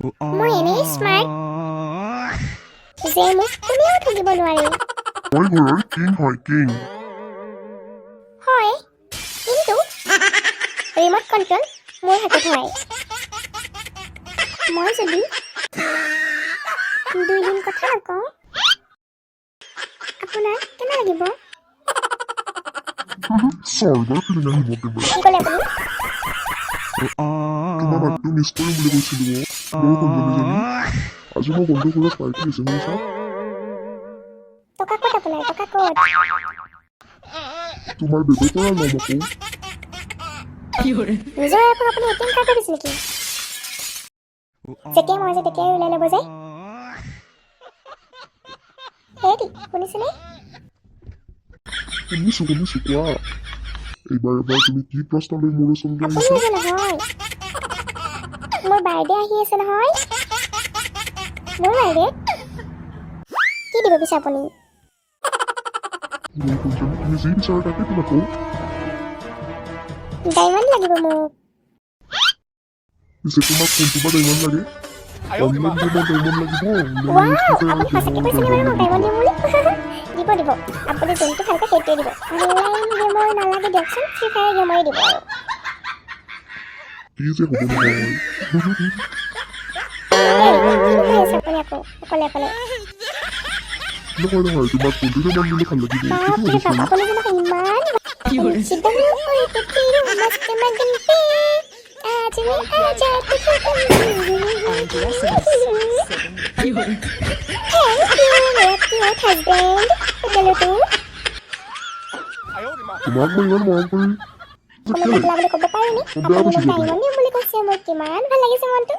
মই এনেই স্মাৰ্ট যে মোক কোনেও ঠগিব নোৱাৰে। মই ঘৰৰ কিং হয়, কিং। হয়, কিন্তু ৰিমট কণ্ট্ৰল মোৰ হাতত হয়। মই যদি 2 দিন কথা নকওঁ, আপোনাৰ কেনে লাগিব? স্বৰ্গৰ ফিলিং আহিব একেবাৰে। কি ক'লে আপুনি? তোমাৰ মাতটো মিছ কৰিম বুলি কৈছিলো মোৰ সুন্দৰীজনী। আজি মই বন্ধু ঘৰত পাৰ্টি আছে শুনিছা? টকা ক'ত আপোনাৰ? টকা ক'ত? তোমাৰ বেগৰ পৰা ল'ম আকৌ। নিজৰ এপত আপুনি ATM কাৰ্ড দিছে নেকি? যেতিয়া মই যে তেতিয়াই ওলাই ল'ব যায়। হেৰি শুনিছেনে? শুনিছো কোৱা। এইবাৰ তুমি কি প্ৰশ্ন লৈ মোৰ ওচৰলৈ আপুনি আহিছা? যে নহয়, মোৰ বাৰ্থডে আহি আছে নহয়। মোৰ বাৰ্থডে কি দিব পিছে আপুনি? মোৰ সুন্দৰী, তুমি যি বিচাৰা তাকে তোমাক কওঁ। ডায়মণ্ড লাগিব মোক। পিছে তোমাক কোনটো বা ডায়মণ্ড লাগে? অনলাইন গেমৰ ডায়মণ্ড লাগিব নে ৱাও, ফ্ৰী আপুনি ফায়াৰ সঁচাকৈ গেমৰ কৈছেনে বাৰু মোক ডায়মণ্ড ডায়মণ্ড লাগিব? দিম বুলি? দিব আপুনি যোনটো ভালকৈ সেইটোৱে দিব। অনলাইন গেমৰ নালাগে দিয়কচোন, ফ্ৰী ফায়াৰ গেমৰে দিব আৰু। কি যে হ'ব নহয়। হেৰি কি কৰি আছে আপুনি আকৌ অকলে অকলে? নহয়, তোমাক কোনটো ডায়মণ্ড দিলে ভাল লাগিব সেইটো বাপৰে বাপ, সুধিছোঁ। আপুনি যে মোক ইমান চিদামী পঠিৰো মস্ত মগন পে आज मैं आजा तुझे थैंक यू मेरा क्यूट हस्बैंड चलो तू তোমাক মই ইমান মৰম কৰি কমেণ্ট পেলা বুলি ক'ব পাৰিনে? বেয়া আপুনি মোক পাইছোঁ ডায়মণ্ড দিম বুলি কৈছে, মোৰ কিমান ভাল লাগিছে মনটো।